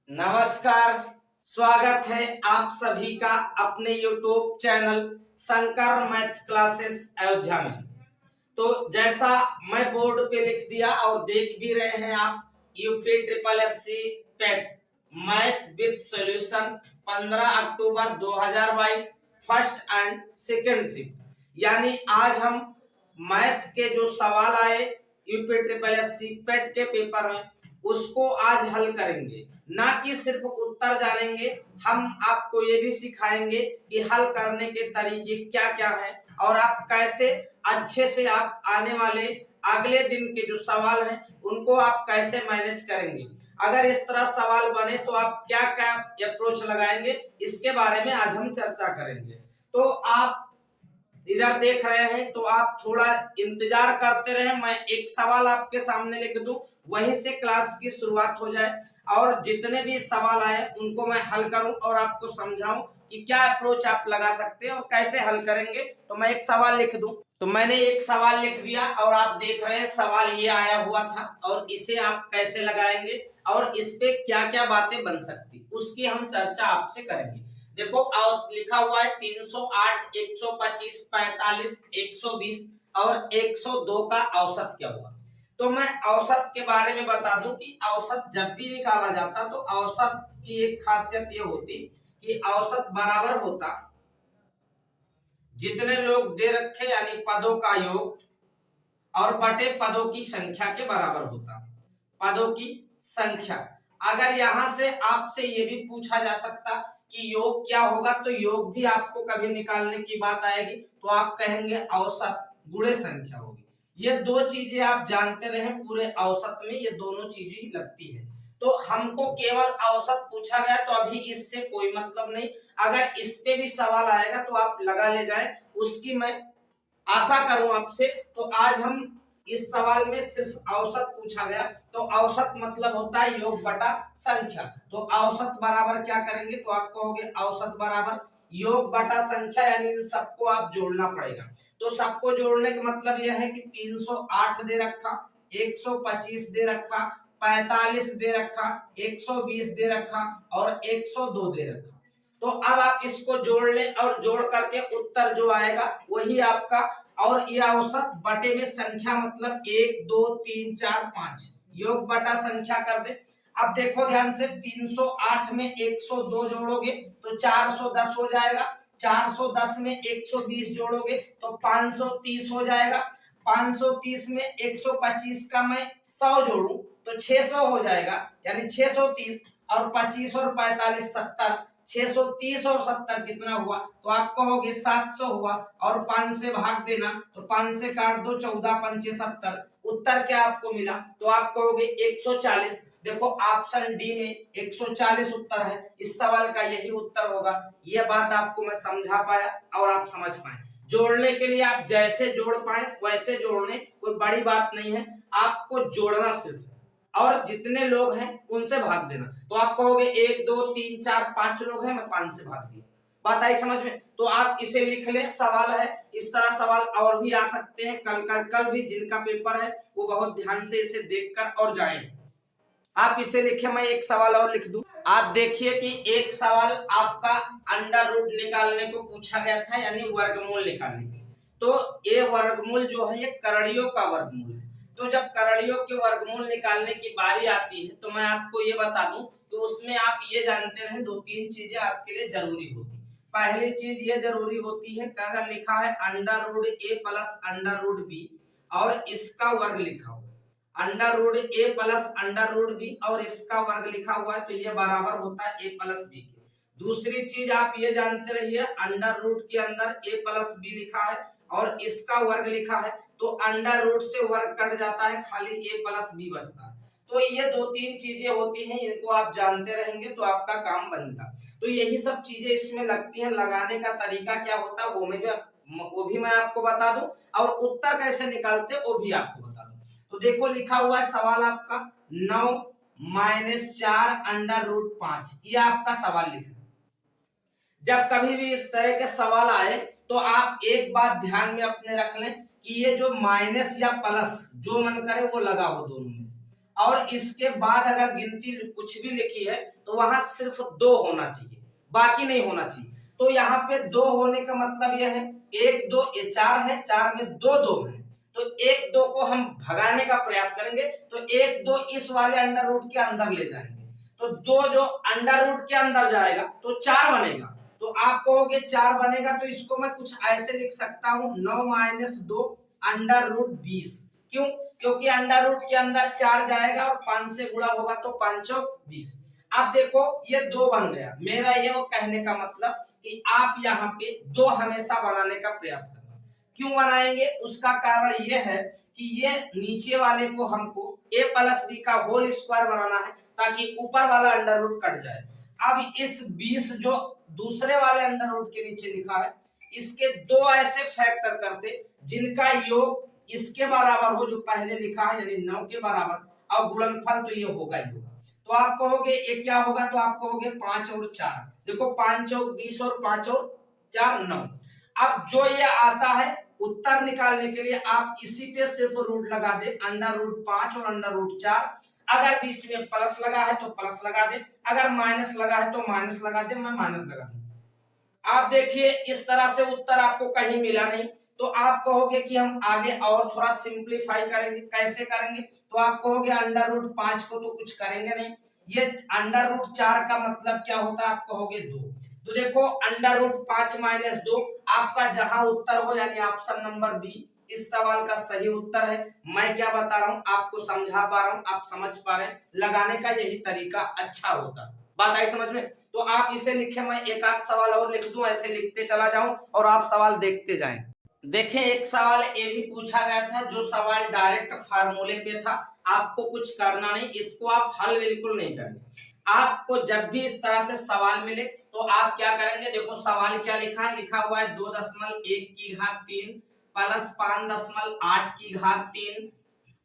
नमस्कार। स्वागत है आप सभी का अपने YouTube channel Shankar math classes Ayodhya में। तो जैसा मैं बोर्ड पे लिख दिया और देख भी रहे हैं आप, UP triple SC pet math with solution 15 October 2022 first and second shift, यानी आज हम मैथ के जो सवाल आए यूपी ट्रिपल एससी पेट के पेपर में उसको आज हल करेंगे। ना कि सिर्फ उत्तर जानेंगे, हम आपको ये भी सिखाएंगे कि हल करने के तरीके क्या क्या हैं और आप कैसे अच्छे से आप आने वाले अगले दिन के जो सवाल हैं उनको आप कैसे मैनेज करेंगे। अगर इस तरह सवाल बने तो आप क्या क्या अप्रोच लगाएंगे, इसके बारे में आज हम चर्चा करेंगे। तो आप इधर देख रहे हैं तो आप थोड़ा इंतजार करते रहे, मैं एक सवाल आपके सामने लिख दूं, वहीं से क्लास की शुरुआत हो जाए और जितने भी सवाल आए उनको मैं हल करूं और आपको समझाऊं कि क्या अप्रोच आप लगा सकते हैं और कैसे हल करेंगे। तो मैं एक सवाल लिख दूं, तो मैंने एक सवाल लिख दिया और आप देख रहे हैं सवाल ये आया हुआ था और इसे आप कैसे लगाएंगे और इस पे क्या क्या बातें बन सकती उसकी हम चर्चा आपसे करेंगे। देखो लिखा हुआ है 308, 125, 45, 120 और 102 का औसत क्या हुआ। तो मैं औसत के बारे में बता दूं कि औसत जब भी निकाला जाता तो औसत की एक खासियत ये होती कि औसत बराबर होता जितने लोग दे रखे यानी पदों का योग और बटे पदों की संख्या के बराबर होता। पदों की संख्या, अगर यहां से आपसे ये भी पूछा जा सकता कि योग क्या होगा तो योग भी आपको कभी निकालने की बात आएगी तो आप कहेंगे औसत गुणे संख्या होगी। ये दो चीजें आप जानते रहे, पूरे औसत में ये दोनों चीजें ही लगती है। तो हमको केवल औसत पूछा गया तो अभी इससे कोई मतलब नहीं, अगर इस पे भी सवाल आएगा तो आप लगा ले जाए, उसकी मैं आशा करूं आपसे। तो आज हम इस सवाल में सिर्फ औसत पूछा गया तो औसत मतलब होता है योग बटा संख्या। तो औसत बराबर क्या करेंगे तो आप कहोगे औसत बराबर योग बटा संख्या, यानी इन सबको आप जोड़ना पड़ेगा। तो सबको जोड़ने का मतलब यह है कि 308 दे रखा, 125 दे रखा, 45 दे रखा, 120 दे रखा और 102 दे रखा। तो अब आप इसको जोड़ ले और जोड़ करके उत्तर जो आएगा वही आपका, और यह औसत बटे में संख्या मतलब 1 2 3 4 5 योग बटा संख्या कर दे। अब देखो ध्यान से 308 में 102 जोड़ोगे तो 410 हो जाएगा, 410 में 120 जोड़ोगे तो 530 हो जाएगा, 530 में 125 का मैं 100 जोड़ू तो 600 हो जाएगा, यानी 630 और 25 और 45 70, 630 और 70 कितना हुआ तो आप कहोगे 700 हुआ, और 5 से भाग देना तो 5 से काट दो 14 पंचे 70, उत्तर क्या आपको मिला तो आप कहोगे 140। देखो ऑप्शन डी में 140 उत्तर है, इस सवाल का यही उत्तर होगा। यह बात आपको मैं समझा पाया और आप समझ पाए। जोड़ने के लिए आप जैसे जोड़ पाए वैसे जोड़ने, कोई बड़ी बात नहीं है, आपको जोड़ना सिर्फ, और जितने लोग हैं उनसे भाग देना। तो आप कहोगे 1 2 3 4 5 लोग हैं, मैं 5 से भाग दिया। बात आई समझ में? तो आप इसे लिख ले, सवाल है इस तरह सवाल और भी आ सकते हैं। कल भी जिनका पेपर है वो बहुत ध्यान से इसे देखकर और जाएं। आप इसे लिखे, मैं एक सवाल और लिख दूं। आप देखिए कि एक सवाल आपका अंडर रूट निकालने को पूछा गया था, यानी वर्गमूल निकालने के। तो ये वर्गमूल जो है ये करणियों का वर्गमूल है। तो जब करणियों के वर्गमूल निकालने की बारी आती है तो मैं आपको ये बता दूं कि उसमें आप ये जानते रहे दो तीन चीजें आपके लिए जरूरी होती। पहली चीज ये जरूरी होती है कि अगर लिखा है अंडर रूट ए प्लस अंडर रूट बी और इसका वर्ग लिखा हुआ, अंडर रूट ए प्लस अंडर रूट बी और इसका वर्ग लिखा हुआ है तो ये बराबर होता है ए प्लस बी के। दूसरी चीज आप ये जानते रहिए अंडर रूट के अंदर ए प्लस बी लिखा है और इसका वर्ग लिखा है तो अंडर रूट से वर्ग कट जाता है, खाली ए प्लस बी बचता है। तो ये दो तीन चीजें होती हैं, इनको आप जानते रहेंगे तो आपका काम बनेगा। तो यही सब चीजें इसमें लगती हैं। लगाने का तरीका क्या होता है वो भी मैं आपको बता दूं और उत्तर कैसे निकालते वो भी आपको बता दूं। तो देखो लिखा हुआ है सवाल आपका 9 - 4 अंडर रूट 5, ये आपका सवाल लिखा। जब कभी भी इस तरह के सवाल आए तो आप एक बात ध्यान में अपने रख लें कि ये जो माइनस या प्लस जो मन करे वो लगाओ दोनों में से। और इसके बाद अगर गिनती कुछ भी लिखी है तो वहां सिर्फ 2 होना चाहिए, बाकी नहीं होना चाहिए। तो यहाँ पे 2 होने का मतलब यह है 1 2 ये 4 है, 4 में 2 2 है, तो 1 2 को हम भगाने का प्रयास करेंगे तो 1 2 इस वाले अंडर रूट के अंदर ले जाएंगे, तो 2 जो अंडर रूट के अंदर जाएगा तो 4 बनेगा। तो आप कहोगे 4 बनेगा तो इसको मैं कुछ ऐसे लिख सकता हूं 9 - 2 अंडर रूट 20। क्यों? क्योंकि अंडर रूट के अंदर 4 जाएगा और 5 से गुणा होगा तो 5 चौक 20। अब देखो ये 2 बन गया। मेरा ये कहने का मतलब कि आप यहाँ पे 2 हमेशा बनाने का प्रयास करना। क्यों बनाएंगे? उसका कारण ये है कि ये नीचे वाले को हमको a + b का होल स्क्वायर बनाना है ताकि ऊपर वाला अंडर रूट कट जाए। अब इस 20 जो दूसरे वाले अंडर रूट के नीचे लिखा है इसके 2 ऐसे फैक्टर करते जिनका योग इसके बराबर हो जो पहले लिखा है यानी 9 के बराबर, और गुणनफल तो ये होगा ही होगा। तो आप कहोगे ये क्या होगा? तो आप कहोगे 5 और 4। देखो 5 चौक 20 और 5 और 4 9। अब जो ये आता है उत्तर निकालने के लिए आप इसी पे सिर्फ रूट लगा दे, अंडर रूट 5 और अंडर रूट 4। अगर बीच में प्लस लगा है तो प्लस लगा दे, अगर माइनस लगा है तो माइनस लगा दे, मैं माइनस लगा दूं। आप देखिए इस तरह से उत्तर आपको कहीं मिला नहीं, तो आप कहोगे कि हम आगे और थोड़ा सिंपलीफाई करेंगे। कैसे करेंगे? तो आप कहोगे अंडर रूट 5 को तो कुछ करेंगे नहीं, ये अंडर रूट 4 का मतलब क्या होता है? आप कहोगे 2। तो देखो अंडर रूट 5 - 2 आपका जहां उत्तर हो यानी ऑप्शन नंबर बी इस सवाल का सही उत्तर है। मैं क्या बता रहा हूं आपको समझा पा रहा हूं, आप समझ पा रहे हैं, लगाने का यही तरीका अच्छा होता है। बात आई समझ में? तो आप इसे लिखे, मैं एक आध सवाल और लिख दूं, ऐसे लिखते चला जाऊं और आप सवाल देखते जाएं। देखें एक सवाल ये भी पूछा गया था जो सवाल डायरेक्ट फार्मूले पे था, आपको कुछ करना नहीं, इसको आप हल बिल्कुल नहीं करेंगे। आपको जब भी इस तरह से सवाल मिले तो आप क्या करेंगे? देखो सवाल क्या लिखा है, लिखा हुआ है 2.1 की घात 3 प्लस 5.8 की घात 3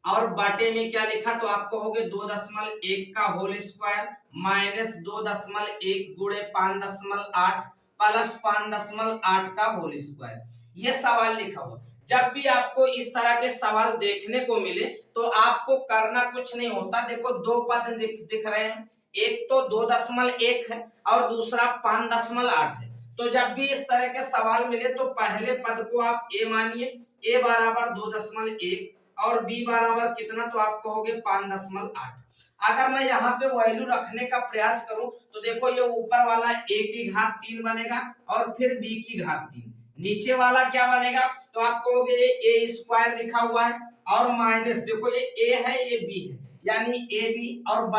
और बाटे में क्या लिखा? तो आप कहोगे 2.1 का होल स्क्वायर माइनस 2.1 गुणे 5.8 प्लस 5.8 का होल स्क्वायर। ये सवाल लिखा हुआ। जब भी आपको इस तरह के सवाल देखने को मिले तो आपको करना कुछ नहीं होता। देखो 2 पद दिख रहे हैं, एक तो 2.1 है और दूसरा 5.8 है। तो जब भी इस तरह के सवाल मिले तो पहले पद को आप a मानिए, a बराबर 2.1 और b बराबर कितना? तो आप कहोगे 5.8। अगर मैं यहाँ पे वैल्यू रखने का प्रयास करूं तो देखो ये ऊपर वाला a की घात 3 बनेगा और फिर b की घात 3, नीचे वाला क्या बनेगा? तो आप कहोगे ये a स्क्वायर लिखा हुआ है और माइनस देखो ये a है ये b है यानी ab और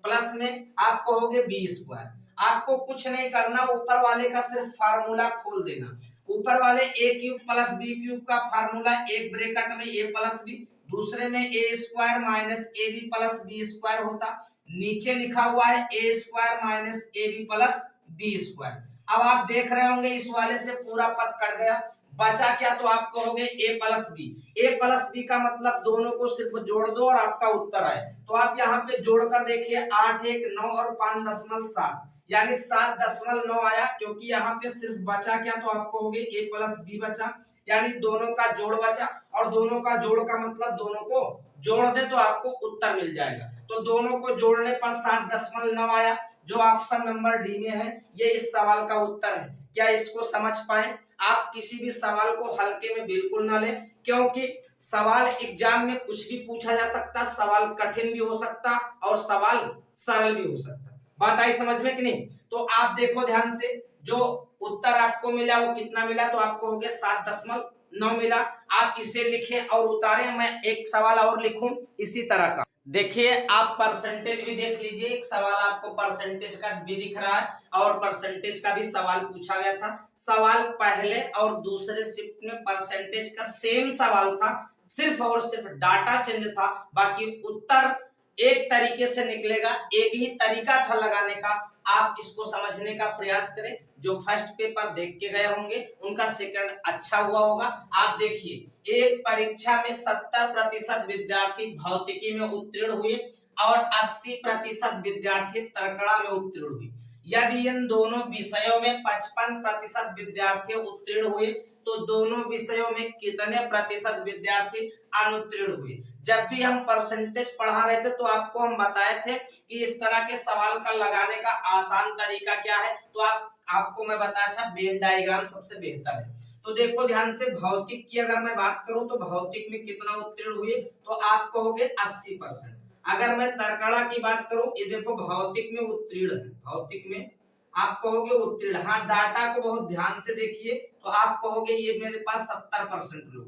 प्लस में आप कहोगे b स्क्वायर। आपको कुछ नहीं करना, ऊपर वाले का सिर्फ फार्मूला खोल देना। ऊपर वाले a cube plus b cube का फार्मूला एक ब्रैकेट में a प्लस b, दूसरे में a square minus ab plus b square होता, नीचे लिखा हुआ है a square minus ab plus b square. अब आप देख रहे होंगे इस वाले से पूरा पद कट गया, बचा क्या? तो आप कहोगे a प्लस b का मतलब दोनों को सिर्फ जोड़ दो और आपका उत्तर आए। तो आप यहाँ पे जोड़कर देखिए 8 1 9 और 5.7 यानी 7.9 आया, क्योंकि यहाँ पे सिर्फ बचा क्या? तो आप कहोगे a प्लस b बचा यानी दोनों का जोड़ बचा, और दोनों का जोड़ का मतलब दोनों को जोड़ दे तो आपको उत्तर मिल जाएगा। तो दोनों को जोड़ने पर 7.9 आया जो ऑप्शन नंबर डी में है, ये इस सवाल का उत्तर है। क्या इसको समझ पाए? आप किसी भी सवाल को हल्के में बिल्कुल ना लें, क्योंकि सवाल एग्जाम में कुछ भी पूछा जा सकता, सवाल कठिन भी हो सकता और सवाल सरल भी हो सकता। बात आई समझ में कि नहीं? तो आप देखो ध्यान से, जो उत्तर आपको मिला वो कितना मिला? तो आपको हो गया 7.9 मिला। आप इसे लिखें और उतारें। मैं एक सवाल और लिखूं इसी तरह का। देखिए आप परसेंटेज भी देख लीजिए, एक सवाल आपको परसेंटेज का भी दिख रहा है और परसेंटेज का भी सवाल पूछा गया था। सवाल पहले और दूसरे शिफ्ट में परसेंटेज का सेम सवाल था, सिर्फ और सिर्फ डाटा चेंज था, बाकी उत्तर एक तरीके से निकलेगा, एक ही तरीका था लगाने का। आप इसको समझने का प्रयास करें। जो फर्स्ट पेपर देख के गए होंगे उनका सेकंड अच्छा हुआ होगा। आप देखिए एक परीक्षा में 70% विद्यार्थी भौतिकी में उत्तीर्ण हुए और 80% विद्यार्थी तर्कड़ा में उत्तीर्ण हुए। यदि इन दोनों विषयों में 55% विद्यार्थी उत्तीर्ण हुए तो दोनों विषयों में कितने प्रतिशत विद्यार्थी अनुत्तीर्ण हुए। जब भी हम परसेंटेज पढ़ा रहे थे तो आपको हम बताए थे कि इस तरह के सवाल का लगाने का आसान तरीका क्या है, तो आपको मैं बताया था वेन डायग्राम सबसे बेहतर है। तो देखो ध्यान से, भौतिक की अगर मैं बात करूं तो भौतिक में कितना उत्तीर्ण हुए, तो आप कहोगे 80%। अगर मैं तर्कड़ा की बात करूं, ये देखो भौतिक में उत्तीर्ण है, भौतिक में आप कहोगे उत्तीर्ण। हाँ, डाटा को बहुत ध्यान से देखिए तो आप कहोगे ये मेरे पास 70% लोग,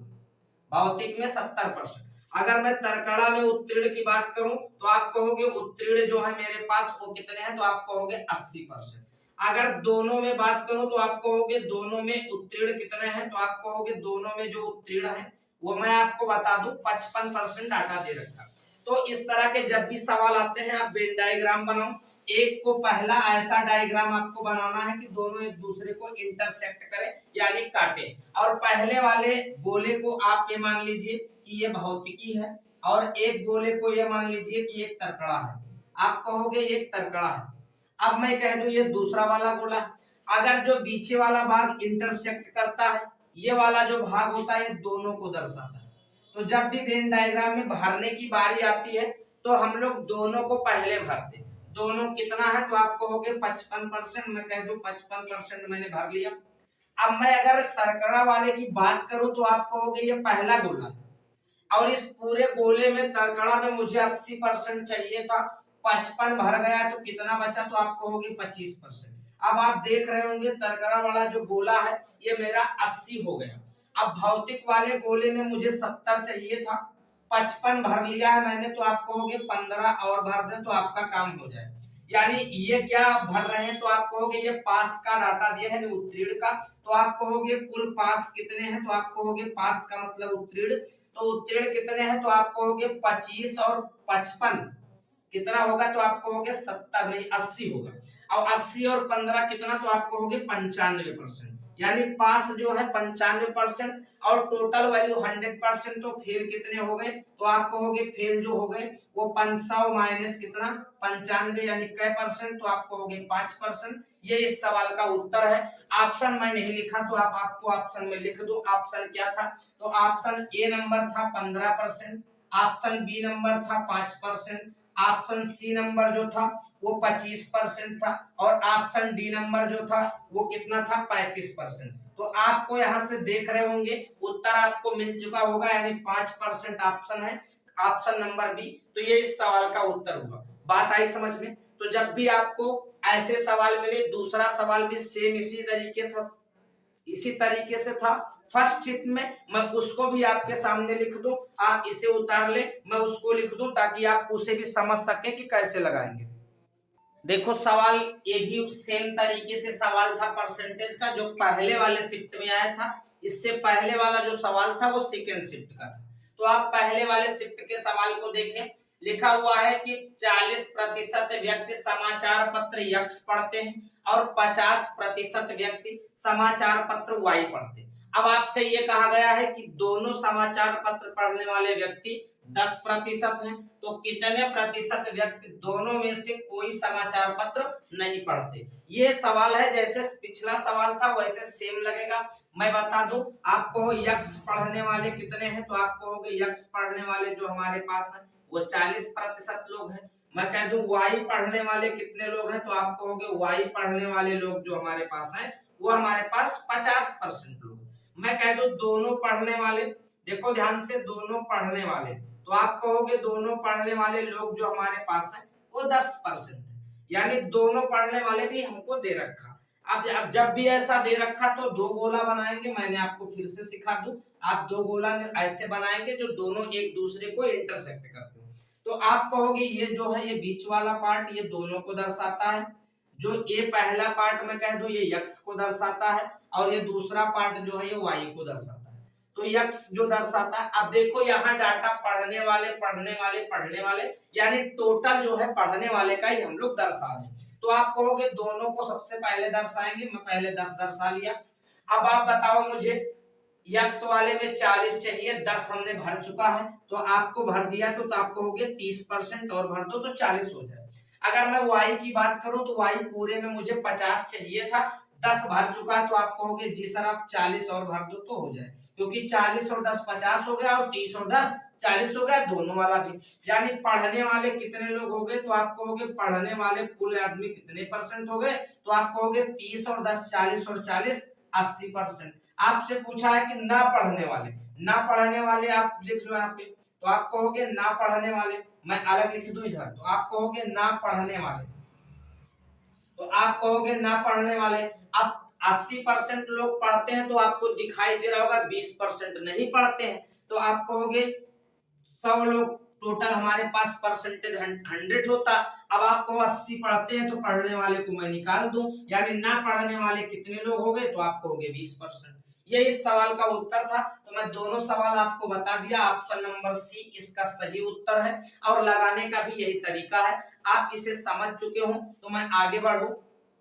भौतिक में 70%। अगर मैं तर्कड़ा में उत्तीर्ण की बात करूं तो आप कहोगे उत्तीर्ण जो है मेरे पास वो कितने हैं, तो आप कहोगे 80%। अगर दोनों में बात करूं तो आप कहोगे दोनों में उत्तीर्ण कितने हैं, तो आप कहोगे दोनों में जो उत्तीर्ण है वो मैं आपको बता दूं 55% डाटा दे रखा। तो इस तरह के जब भी सवाल आते हैं आप वेन डायग्राम बनाओ। एक को पहला ऐसा डायग्राम आपको बनाना है कि दोनों एक दूसरे को इंटरसेक्ट करें यानी काटे, और पहले वाले गोले को आप ये मान लीजिए कि ये भौतिकी है, और एक गोले को ये मान लीजिए कि एक तर्कड़ा है, आप कहोगे एक तर्कड़ा है। अब मैं कह दूं ये दूसरा वाला गोला, अगर जो बीचे वाला भाग इंटरसेक्ट करता है, ये वाला जो भाग होता है ये दोनों को दर्शाता है। तो जब भी वेन डायग्राम में भरने की बारी आती है तो हम लोग दोनों को पहले भरते। दोनों कितना है, तो आप कहोगे 55%, मैं कह दूं 55% मैंने भर लिया। अब मैं अगर तर्कड़ा वाले की बात करूं तो आप कहोगे ये पहला गोला, और इस पूरे गोले में तर्कड़ा में मुझे 80% चाहिए था, 55 भर गया तो कितना बचा, तो आप कहोगे 25%। अब आप देख रहे होंगे तर्कड़ा वाला जो गोला है ये मेरा 80 हो गया। अब भौतिक वाले गोले में मुझे 70 चाहिए था, 55 भर लिया है मैंने, तो आप कहोगे 15 और भर दें तो आपका काम हो जाए। यानी ये क्या भर रहे हैं, तो आप कहोगे ये पास का डाटा दिया है उत्तीर्ण का, तो आप कहोगे कुल पास कितने हैं, तो आप कहोगे पास का मतलब उत्तीर्ण, तो उत्तीर्ण कितने हैं, तो आप कहोगे 25 और 55 कितना होगा, तो आप कहोगे 70 नहीं 80 होगा, और 80 और 15 कितना, तो आप कहोगे 95%। यानी पास जो है 95% और टोटल वैल्यू 100%, तो फेल कितने हो गए, तो आप कहोगे फेल जो हो गए वो 500 माइनस कितना 95 यानी कै %, तो आप कहोगे 5%। ये इस सवाल का उत्तर है। ऑप्शन मैं नहीं लिखा तो आप आपको ऑप्शन में लिख दो। ऑप्शन क्या था, तो ऑप्शन ए नंबर था 15%, ऑप्शन बी नंबर था 5%, ऑप्शन सी नंबर जो था वो 25% था, और ऑप्शन डी नंबर जो था वो कितना था 35%। तो आपको यहाँ से देख रहे होंगे उत्तर आपको मिल चुका होगा, यानी 5% ऑप्शन है, ऑप्शन नंबर बी। तो ये इस सवाल का उत्तर हुआ। बात आई समझ में। तो जब भी आपको ऐसे सवाल मिले, दूसरा सवाल भी सेम इसी तरीके से था फर्स्ट चिट में, मैं उसको भी आपके सामने लिख दूं, आप इसे उतार ले, मैं उसको लिख दूं ताकि आप उसे भी समझ सके कि कैसे लगाएंगे। देखो सवाल ये भी सेम तरीके से सवाल था परसेंटेज का, जो पहले वाले शिफ्ट में आया था। इससे पहले वाला जो सवाल था वो सेकंड शिफ्ट का था। तो आप पहले वाले शिफ्ट के सवाल को देखें। लिखा हुआ है कि 40% व्यक्ति समाचार पत्र यक्स पढ़ते हैं और 50% व्यक्ति समाचार पत्र वाई पढ़ते हैं। अब आपसे ये कहा गया है कि दोनों समाचार पत्र पढ़ने वाले व्यक्ति 10% हैं, तो कितने प्रतिशत व्यक्ति दोनों में से कोई समाचार पत्र नहीं पढ़ते। ये सवाल है, जैसे पिछला सवाल था वैसे सेम लगेगा। मैं बता दूं आपको, यक्स पढ़ने वाले कितने हैं, तो आप कहोगे यक्स पढ़ने वाले जो हमारे पास है वो 40% लोग हैं। मैं कह दूं वाई पढ़ने वाले कितने लोग हैं, तो आप कहोगे वाई पढ़ने वाले लोग जो हमारे पास हैं वो हमारे पास 50% लोग। मैं कह दूं दोनों पढ़ने वाले, देखो ध्यान से, दोनों पढ़ने वाले, तो आप कहोगे दोनों पढ़ने वाले लोग जो हमारे पास हैं वो 10%, यानी दोनों पढ़ने वाले भी हमको दे रखा। अब जब भी ऐसा दे रखा तो दो गोला बनाएंगे। मैंने आपको फिर से सिखा दूं, आप दो गोला ऐसे बनाएंगे जो दोनों एक दूसरे को इंटरसेक्ट करते हैं। तो आप कहोगे ये जो है ये बीच वाला पार्ट ये दोनों को दर्शाता है, जो ये पहला पार्ट में कह दो ये यक्स को दर्शाता है, और ये दूसरा पार्ट जो है ये वाई को दर्शाता है। तो यक्स जो दर्शाता है, अब देखो यहाँ डाटा पढ़ने वाले पढ़ने वाले पढ़ने वाले, यानी टोटल जो है पढ़ने वाले का ही हम लोग दर्शा रहे हैं। तो आप कहोगे दोनों को सबसे पहले दर्शाएंगे, मैं पहले 10 दर्शा लिया। अब आप बताओ मुझे यक्स वाले में 40 चाहिए, 10 हमने भर चुका है, तो आपको भर दिया तो आप कहोगे 30% और भर दो तो 40 हो जाए। अगर मैं वाई की बात करूं तो वाई पूरे में मुझे 50 चाहिए था, 10 भर चुका है तो आप कहोगे जी सर आप 40 और भर दो तो हो जाए, क्योंकि 40 और 10 50 हो गया और 30 और 10 40 हो गया, दोनों वाला भी। यानी पढ़ने वाले कितने लोग हो गए, तो आप कहोगे पढ़ने वाले कुल आदमी कितने परसेंट हो गए, तो आप कहोगे 30 और 10 40 और 40 80%। आपसे पूछा है कि ना पढ़ने वाले, ना पढ़ने वाले आप लिख लो यहाँ पे, तो आप कहोगे ना पढ़ने वाले, मैं अलग लिख दूं इधर, तो आप कहोगे ना पढ़ने वाले, तो आप कहोगे ना पढ़ने वाले। अब 80% लोग पढ़ते हैं तो आपको दिखाई दे रहा होगा 20% नहीं पढ़ते हैं, तो आप कहोगे 100 लोग टोटल हमारे पास परसेंटेज 100 होता। अब आपको 80 पढ़ते हैं तो पढ़ने वाले को मैं निकाल दूं, यानी ना पढ़ने वाले कितने लोग हो गए, तो आप कहोगे 20%। ये इस सवाल का उत्तर था। तो मैं दोनों सवाल आपको बता दिया, ऑप्शन नंबर सी इसका सही उत्तर है, और लगाने का भी यही तरीका है। आप इसे समझ चुके हो तो मैं आगे बढ़ूं,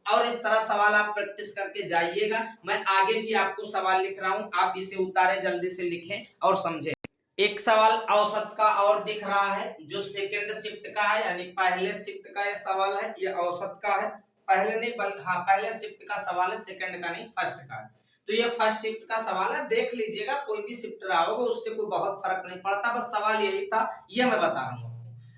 और इस तरह सवाल आप प्रैक्टिस करके जाइएगा। मैं आगे भी आपको सवाल लिख रहा हूं, आप इसे उतारे, जल्दी से लिखें और समझें। एक सवाल औसत का और दिख रहा है जो सेकंड शिफ्ट का है, यानी पहले शिफ्ट का ये सवाल है, ये औसत का है। पहले नहीं हाँ पहले शिफ्ट का सवाल है, सेकंड का नहीं, फर्स्ट का है। तो ये फर्स्ट शिफ्ट का सवाल है, देख लीजिएगा, कोई भी शिफ्ट रहा होगा उससे कोई बहुत फर्क नहीं पड़ता, बस सवाल यही था, ये मैं बता रहा हूँ।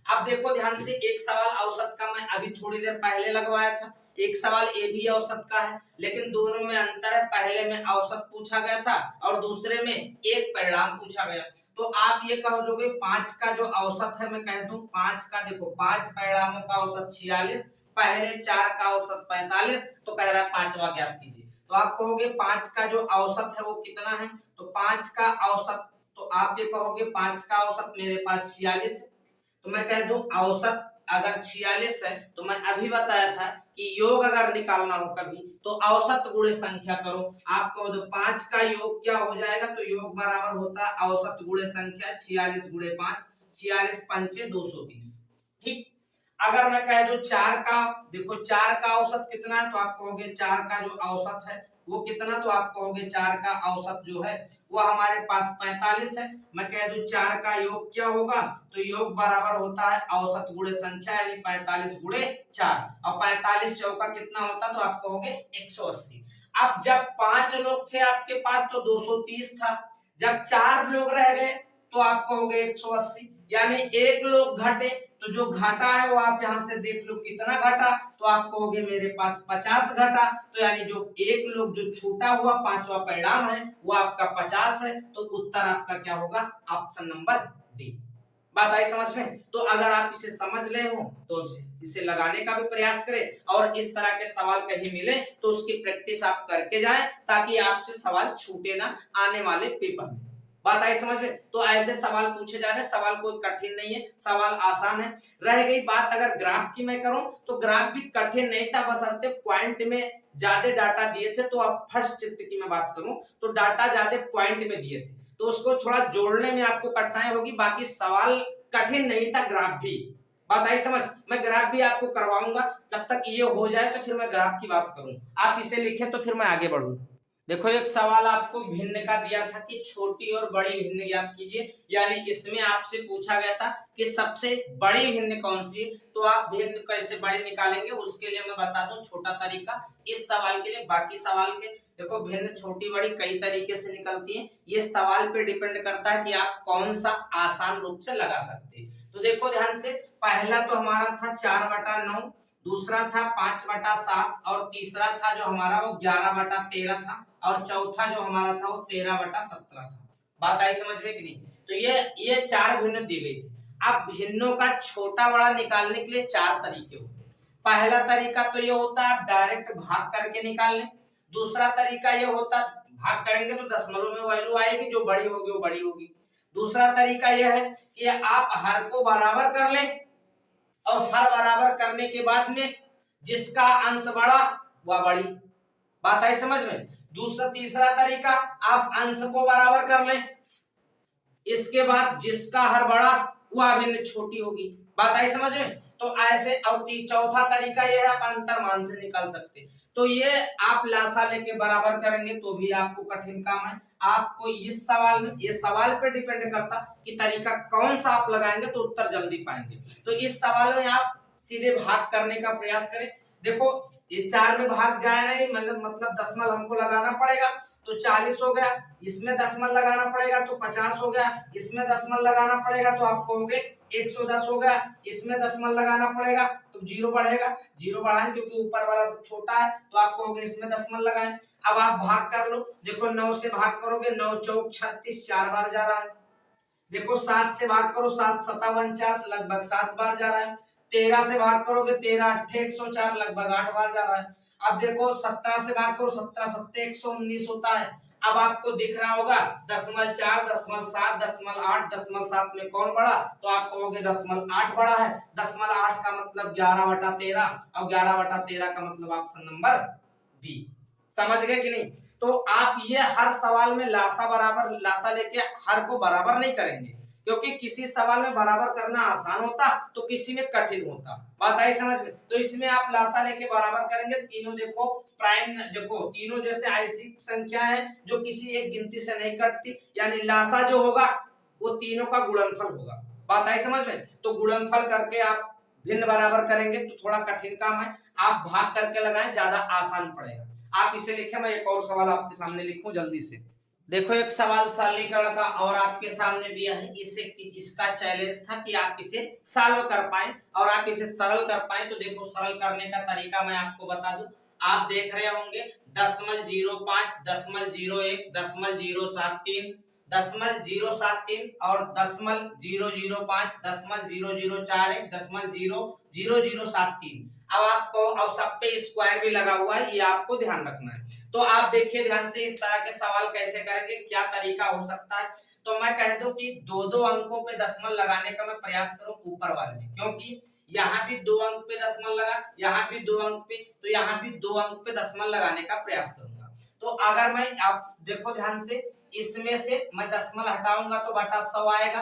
अब देखो ध्यान से, एक सवाल औसत का मैं अभी थोड़ी देर पहले लगवाया था, एक सवाल ए भी औसत का है, लेकिन दोनों में अंतर है। पहले में औसत पूछा गया था और दूसरे में एक परिणाम पूछा गया। तो आप ये कहोगे 5 का जो औसत है, मैं कह दूं 5 का, देखो 5 परिणामों का औसत 46, पहले 4 का औसत 45, तो कह रहा है पांचवा ज्ञात कीजिए। तो आप कहोगे 5 का जो औसत है वो कितना है, तो 5 का औसत, तो आप ये कहोगे 5 का औसत मेरे पास 46 है, तो मैं कह दूं औसत अगर 46 है, तो मैं अभी बताया था कि योग अगर निकालना हो कभी तो औसत गुणे संख्या करो। आप कहो तो 5 का योग क्या हो जाएगा, तो योग बराबर होता है औसत गुणे संख्या 46 गुणे 5, 46 पंचे 220। ठीक, अगर मैं कह दूं 4 का, देखो 4 का औसत कितना है, तो आप कहोगे 4 का जो औसत है वो कितना, तो आप कहोगे 4 का औसत जो है वो हमारे पास 45 है। मैं कह दूं 4 का योग क्या होगा, तो योग बराबर होता है औसत गुणे संख्या, यानी 45 गुणे 4, और 45 चौका कितना होता, तो आप कहोगे 180। अब जब 5 लोग थे आपके पास तो 230 था, जब 4 लोग रह गए तो आप कहोगे 180, यानी 1 लोग घटे, तो जो घटा है वो आप यहां से देख लो कितना घटा, तो आप कहोगे मेरे पास 50 घटा। तो यानी जो 1 लोग जो छूटा हुआ पांचवा परिणाम है वो आपका 50 है, तो उत्तर आपका क्या होगा, ऑप्शन नंबर डी। बात आई समझ में? तो अगर आप इसे समझ ले हो तो इसे लगाने का भी प्रयास करें, और इस तरह के सवाल कहीं मिले तो उसकी प्रैक्टिस आप करके जाएं, ताकि आपसे सवाल छूटे ना आने वाले पेपर में। बात आई समझ में? तो ऐसे सवाल पूछे जा रहे हैं, सवाल कोई कठिन नहीं है, सवाल आसान है। रह गई बात अगर ग्राफ की मैं करूं तो ग्राफ भी कठिन नहीं था, बशर्ते पॉइंट में ज्यादा डाटा दिए थे। तो अब फर्स्ट चित्र की मैं बात करूं तो डाटा ज्यादा पॉइंट में दिए थे, तो उसको थोड़ा जोड़ने में आपको कठिनाई होगी, बाकी सवाल कठिन नहीं था, ग्राफ भी। बात आई समझ? मैं ग्राफ भी आपको करवाऊंगा, जब तक ये हो जाए तो फिर मैं ग्राफ की बात करूं। आप इसे लिखें तो फिर मैं आगे बढ़ूं। देखो एक सवाल आपको भिन्न का दिया था कि छोटी और बड़ी भिन्न ज्ञात कीजिए, यानी इसमें आपसे पूछा गया था कि सबसे बड़ी भिन्न कौन सी है, तो आप भिन्न कैसे बड़ी निकालेंगे उसके लिए मैं बता दूं छोटा तरीका इस सवाल के लिए। बाकी सवाल के देखो भिन्न छोटी बड़ी कई तरीके से निकलती है, ये सवाल पे डिपेंड करता है कि आप कौन सा आसान रूप से लगा सकते हैं। तो देखो ध्यान से, पहला तो हमारा था 4/9, दूसरा था 5/7, और तीसरा था जो हमारा वो 11/13 था, और चौथा जो हमारा था वो 13/17 था। बात आई समझ में कि नहीं? तो ये 4 भिन्न दी गई थी। अब भिन्नों का छोटा बड़ा निकालने के लिए 4 तरीके होते हैं। पहला तरीका तो ये होता है डायरेक्ट भाग करके निकाल लें। दूसरा तरीका ये होता है भाग करेंगे तो दशमलव में वैल्यू आएगी, जो बड़ी होगी वो बड़ी होगी। दूसरा तरीका यह है कि आप हर को बराबर कर लें, और हर बराबर करने के बाद में जिसका अंश बड़ा वह बड़ी। बात आई समझ में? तीसरा तरीका आप अंश को बराबर कर लें, इसके बाद जिसका हर बड़ा वह भिन्न छोटी होगी। बात आई समझ में? तो ऐसे, और चौथा तरीका यह है आप अंतर मान से निकाल सकते। तो ये आप लासा लेके बराबर करेंगे तो भी आपको कठिन काम है। आपको इस सवाल में, ये सवाल पे डिपेंड करता कि तरीका कौन सा आप लगाएंगे तो उत्तर जल्दी पाएंगे। तो इस सवाल में आप सीधे भाग करने का प्रयास करें। देखो ये 4 में भाग जाए नहीं, मतलब दशमलव हमको लगाना पड़ेगा, तो 40 हो गया। इसमें दशमलव लगाना पड़ेगा तो 50 हो गया। इसमें दशमलव लगाना पड़ेगा तो आप कहोगे 110 हो गया। इसमें दशमलव लगाना पड़ेगा तो 0 बढ़ेगा, 0 बढ़ाएं क्योंकि ऊपर वाला सब छोटा है, तो आप कहोगे इसमें दशमलव लगाएं। अब आप भाग कर लो, देखो 9 से भाग करोगे, 9 चौक 36, 4 बार जा रहा है। देखो 7 से भाग करो, 7 57 49, लगभग 7 बार जा रहा है। 13 से भाग करोगे, 13 8 104, लगभग 8 बार जा रहा है। अब देखो 17 से भाग करो, 17 7 119 होता है। अब आपको दिख रहा होगा 0.4, 0.7, 0.8, 0.7 में कौन बड़ा, तो आप कहोगे 0.8 बड़ा है। 0.8 का मतलब 11/13, और 11/13 का मतलब ऑप्शन नंबर बी। समझ गए कि नहीं? तो आप ये हर सवाल में लासा लेके हर को बराबर नहीं करेंगे, क्योंकि किसी सवाल में बराबर करना आसान होता तो किसी में कठिन होता। बात आई समझ में? तो इसमें आप लासा लेके बराबर करेंगे। तीनों देखो प्राइम, देखो तीनों जैसे ऐसी संख्या है जो किसी एक गिनती से नहीं कटती, यानी लासा जो होगा वो तीनों का गुणनफल होगा। बात आई समझ में? तो गुणनफल करके आप भिन्न बराबर करेंगे तो थोड़ा कठिन काम है, आप भाग करके लगाएं, ज्यादा आसान पड़ेगा। आप इसे लिखें, मैं एक और सवाल आपके सामने लिखूं जल्दी से। देखो एक सवाल सरलीकरण का और आपके सामने दिया है, इसका चैलेंज था कि आप इसे सॉल्व कर पाएं और आप इसे सरल कर पाएं। तो देखो सरल करने का तरीका मैं आपको बता दूं। आप देख रहे होंगे 0.05, 0.01, 0.073, 0.073 और 0.005, 0.0041, 0.0073। अब आपको और सब पे स्क्वायर भी लगा हुआ है, ये आपको ध्यान रखना है। तो आप देखिए ध्यान से, इस तरह के सवाल कैसे करेंगे, क्या तरीका हो सकता है। तो मैं कह दूं कि दो अंकों पे दशमलव लगाने का मैं प्रयास करूं ऊपर वाले में, क्योंकि यहाँ भी 2 अंक पे दशमलव लगा, यहाँ भी 2 अंक पे, तो यहाँ भी 2 अंक पे दशमलव लगाने का प्रयास करूंगा। तो अगर मैं, आप देखो ध्यान से, इसमें से मैं दशमलव हटाऊंगा तो बटा 100 आएगा,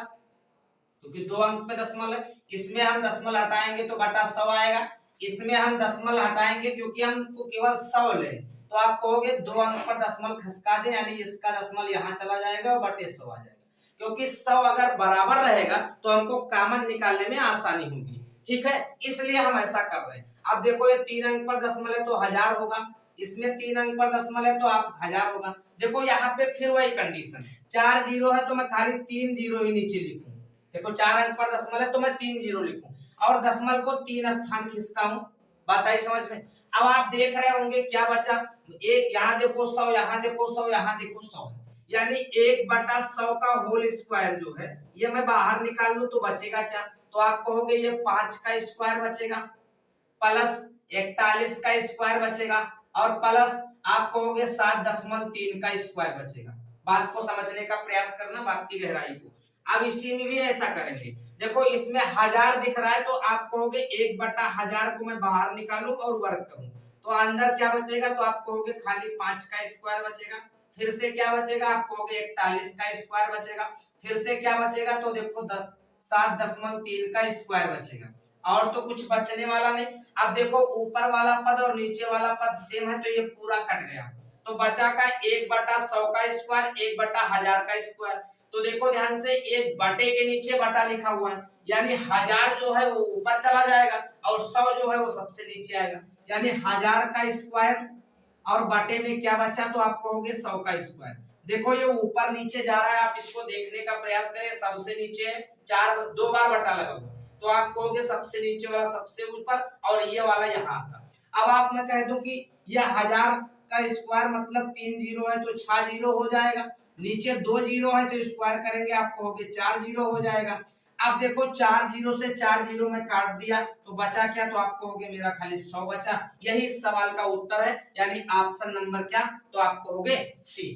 क्योंकि 2 अंक पे दशमलव है। इसमें हम दशमलव हटाएंगे तो बटा 100 आएगा। इसमें हम दशमलव हटाएंगे क्योंकि हमको केवल 100 ले, तो आप कहोगे 2 अंक पर दशमलव खसका दे, यानी इसका दशमलव यहाँ चला जाएगा और बटे 100 आ जाएगा। क्योंकि 100 अगर बराबर रहेगा तो हमको कॉमन निकालने में आसानी होगी, ठीक है, इसलिए हम ऐसा कर रहे हैं। अब देखो ये 3 अंक पर दशमलव है तो 1000 होगा, इसमें 3 अंक पर दशमलव है तो आप 1000 होगा। देखो यहाँ पे फिर वही कंडीशन, 4 जीरो है तो मैं खाली 3 जीरो ही नीचे लिखूं। देखो 4 अंक पर दशमलव है तो मैं 3 जीरो लिखूं और दशमलव को 3 स्थान खिसकाऊं। बात आई समझ में? अब आप देख रहे होंगे क्या बचा, एक यहाँ देखो 100, यहाँ देखो 100, यहाँ देखो 100, यानी 1/100 का होल स्क्वायर जो है ये मैं बाहर निकाल लूं तो बचेगा क्या, तो आप कहोगे ये 5 का स्क्वायर बचेगा, प्लस 41 का स्क्वायर बचेगा, और प्लस आप कहोगे 7.3 का स्क्वायर बचेगा। बात को समझने का प्रयास करना, बात की गहराई को। अब इसी में भी ऐसा करेंगे। देखो इसमें 1000 दिख रहा है तो आप कहोगे 1/1000 को मैं बाहर निकालूं और वर्ग करूं, तो अंदर क्या बचेगा, तो आप कहोगे खाली 5 का स्क्वायर बचेगा। फिर से क्या बचेगा, आप कहोगे 41 का स्क्वायर बचेगा। फिर से क्या बचेगा, तो देखो 7.3 का स्क्वायर बचेगा, और तो कुछ बचने वाला नहीं। अब देखो ऊपर वाला पद और नीचे वाला पद सेम है तो ये पूरा कट गया, तो बचा का 1/100 का स्क्वायर, 1/1000 का स्क्वायर। तो देखो ध्यान से, एक बटे के नीचे बटा लिखा हुआ है, यानी 1000 जो है वो ऊपर चला जाएगा और 100 जो है वो सबसे नीचे आएगा, यानी 1000 का स्क्वायर और बटे में क्या बचा, तो आप कहोगे 100 का स्क्वायर। देखो ये ऊपर नीचे जा रहा है, आप इसको देखने का प्रयास करें, सबसे नीचे 2 बार बटा लगा हुआ, तो आप कहोगे सबसे नीचे वाला सबसे ऊपर और ये वाला यहाँ आता। अब आप मैं कह दूं कि यह 1000 का स्क्वायर मतलब 3 जीरो है तो 6 जीरो हो जाएगा, नीचे 2 जीरो है तो स्क्वायर करेंगे आप कहोगे 4 जीरो हो जाएगा। अब देखो 4 जीरो से 4 जीरो में काट दिया तो बचा क्या, तो आप कहोगे मेरा खाली 100 बचा। यही इस सवाल का उत्तर है, यानी ऑप्शन नंबर क्या, तो आप कहोगे सी।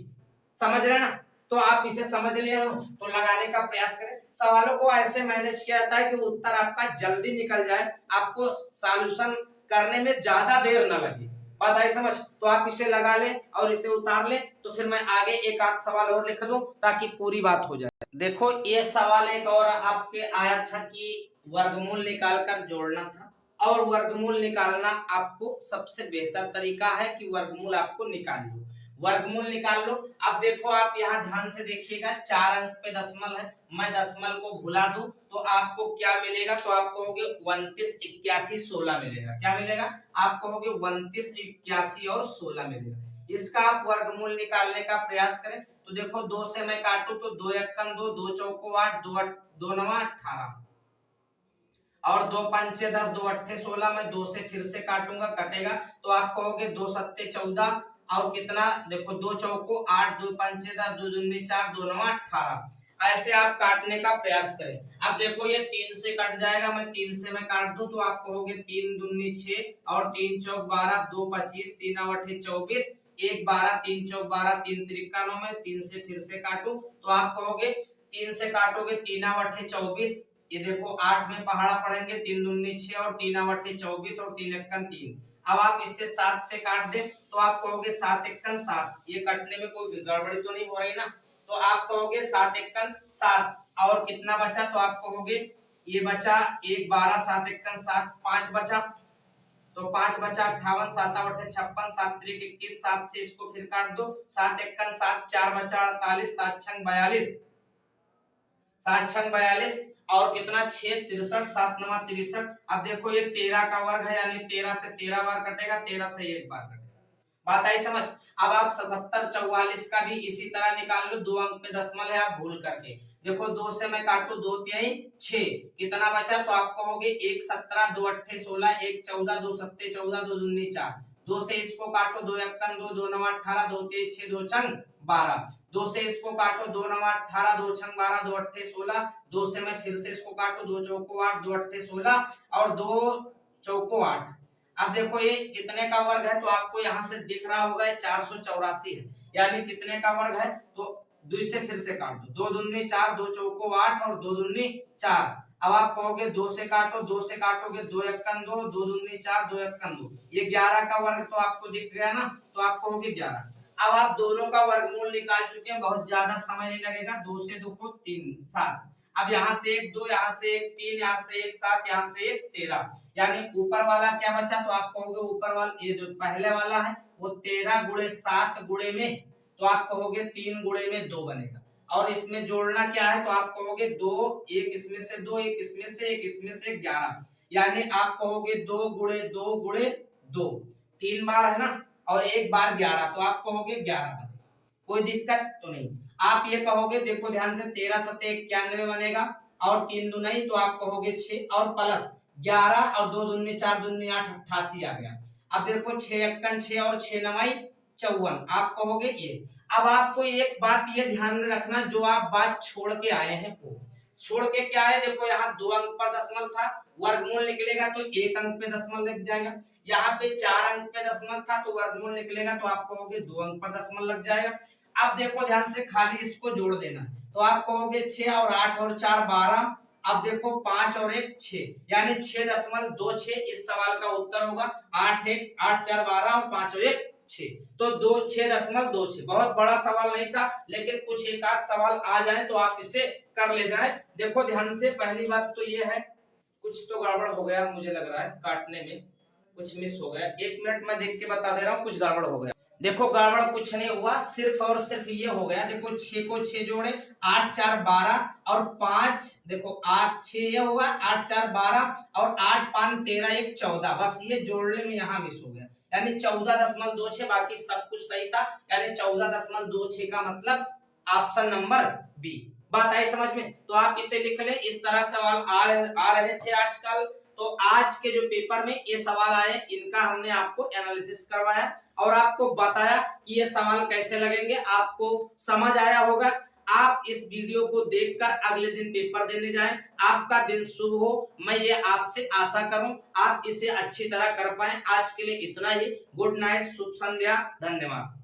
समझ रहे ना? तो आप इसे समझ लिए हो तो लगाने का प्रयास करें। सवालों को ऐसे मैनेज किया जाता है कि उत्तर आपका जल्दी निकल जाए, आपको सॉल्यूशन करने में ज्यादा देर न लगे। बात आई समझ? तो आप इसे लगा लें और इसे उतार लें, तो फिर मैं आगे एक आध सवाल और लिख दूं ताकि पूरी बात हो जाए। देखो ये सवाल एक और आपके आया था कि वर्गमूल निकाल कर जोड़ना था, और वर्गमूल निकालना आपको सबसे बेहतर तरीका है कि वर्गमूल आपको निकाल लो। वर्गमूल निकाल लो। अब देखो आप यहाँ ध्यान से देखिएगा, 4 अंक पे दशमल है, मैं दशमल को भुला दूं तो आपको क्या मिलेगा, तो आप कहोगे 29, 81, 16 मिलेगा। क्या मिलेगा, आप कहोगे 29, 81 और 16 मिलेगा। इसका आप वर्गमूल निकालने का प्रयास करें तो देखो 2 से मैं काटू तो 2 एकम 2, 2 चौको 8, 2 नवा 18 और 2 पंचे 10, 2 अट्ठे 16। मैं 2 से फिर से काटूंगा, कटेगा तो आप कहोगे 2 सत्ते 14 और कितना, देखो 2 चौको 8, 2 पंचे 10, 2 दूनी 4, 2 नवा 18। ऐसे आप काटने का प्रयास करें। अब देखो ये 3 से कट जाएगा, मैं 3 से मैं काट दूं तो आप कहोगे 3 दूनी 6 और 3 चौक 12, 2 25, 3 अट्ठे 24, 1 12, 3 चौक 12, 3 त्रिका 9। मैं 3 से फिर से काटूं तो आप कहोगे 3 से काटोगे 3 अट्ठे 24, ये देखो 8 में पहाड़ा पड़ेंगे, 3 दूनी 6 और 3 अट्ठे 24 और 3 एकम 3। अब आप इससे 7 से काट दे तो आप कहोगे 7 एकम 7। ये कटने में कोई गड़बड़ी तो नहीं हो रही ना, तो आप कहोगे 7 एकम 7 और कितना बचा, तो आप कहोगे ये बचा 1 12, 7 एकम 7, 5 बचा तो 5 बचा 58, 7 अट्ठे 56, 7 त्रिक 21, 7 से इसको फिर काट दो, 7 एकम 7, 4 बचा 48, 7 छंग 42, 7 छंग 42 और कितना 6 63, 7 नवा 63। अब देखो ये 13 का वर्ग है, यानी 13 से 13 बार कटेगा, 13 से 1 बार कटेगा। बात आई समझ। अब आप 77 44 का भी इसी तरह निकाल लो, 2 अंक पे दशमल है, आप भूल करके देखो 2 से मैं काटू 2 3 6, कितना बचा, तो आप कहोगे 1 17, 2 अट्ठे 16, 1 14, 2 सत्ते 14, 2 दूनी 4। 2 से इसको काटो 2 एकम 2, 2 नवा 18, 2 तेज 6, 2 छंग 12। 2 से इसको काटो 2 नवा 18, 2 छंग 12, 2 अट्ठे 16। 2 से मैं फिर से इसको काटू 2 चौको 8, 2 अट्ठे 16 और 2 चौको 8। अब देखो ये कितने का वर्ग है, तो आपको यहाँ से दिख रहा होगा 484 है, यानी कितने का वर्ग है, तो 2 से फिर से काट दो, 2 दूनी 4, 2 चौको 8 और 2 दूनी 4। अब आप कहोगे 2 से काटो, 2 से काटोगे 2 एकम 2, 2 दूनी 4, 2 एकम 2, ये 11 का वर्ग तो आपको दिख गया ना, तो आप कहोगे 11। अब आप दोनों का वर्गमूल निकाल चुके हैं, बहुत ज्यादा समय नहीं लगेगा, 2 से 2 को 3 7। अब यहाँ से 1 2, यहाँ से 1 3, यहाँ से 1 7, यहाँ से 1 13, यानी ऊपर वाला क्या बचा, तो आप कहोगे ऊपर वाला ये जो पहले वाला है वो 13 गुणे 7 गुणे में, तो आप कहोगे 3 गुणे में 2 बनेगा। और इसमें जोड़ना क्या है, तो आप कहोगे 2, एक इसमें से 2, एक इसमें से, एक इसमें से 11, यानी आप कहोगे 2 गुणे 2 गुणे 2, 3 बार है ना, और 1 बार 11, तो आप कहोगे 11 बनेगा, कोई दिक्कत तो नहीं। आप ये कहोगे, देखो ध्यान से 13 सत्ते 91 बनेगा और 3 दूनी तो आप कहोगे 6 और प्लस 11 और 2 दूनी 4 दूनी 8, 88 आ गया। अब देखो 6 एकम 6 और 6 नवाई 54, आप कहोगे ये। अब आपको एक बात ये ध्यान में रखना, जो आप बात छोड़ के आए हैं वो छोड़ के क्या है, देखो यहाँ 2 अंक पर दशमल था, वर्गमूल निकलेगा तो 1 अंक पे दशमल लग जाएगा। यहाँ पे 4 अंक पे दशमल था तो वर्गमूल निकलेगा तो आप कहोगे 2 अंक पर दशमल लग जाएगा। अब देखो ध्यान से खाली इसको जोड़ देना, तो आप कहोगे 6 और 8 और 4 12। अब देखो 5 और 1 6, यानी 6.26 इस सवाल का उत्तर होगा। 8 1 8 4 12 और 5 और 1 6, तो 6.26। बहुत बड़ा सवाल नहीं था, लेकिन कुछ एक आध सवाल आ जाए तो आप इसे कर ले जाए। देखो ध्यान से, पहली बात तो ये है, कुछ तो गड़बड़ हो गया मुझे लग रहा है, काटने में कुछ मिस हो गया। 1 मिनट में देख के बता दे रहा हूँ, कुछ गड़बड़ हो गया। देखो गड़बड़ कुछ नहीं हुआ, सिर्फ और सिर्फ ये हो गया, देखो 6 को 6 जोड़े 8 4 12 और 5, देखो 8 6 ये होगा, 8 4 12 और 8 5 13 1 14, बस ये जोड़ने में यहाँ मिस हो गया, यानी 14.26। बाकी सब कुछ सही था, यानी 14.26 का मतलब ऑप्शन नंबर बी। बात आई समझ में, तो आप इसे लिख ले। इस तरह सवाल आ रहे थे आजकल, तो आज के जो पेपर में ये सवाल आए, इनका हमने आपको एनालिसिस करवाया और आपको बताया कि ये सवाल कैसे लगेंगे, आपको समझ आया होगा। आप इस वीडियो को देखकर अगले दिन पेपर देने जाएं। आपका दिन शुभ हो, मैं ये आपसे आशा करूं आप इसे अच्छी तरह कर पाएं। आज के लिए इतना ही। गुड नाइट, शुभ संध्या, धन्यवाद।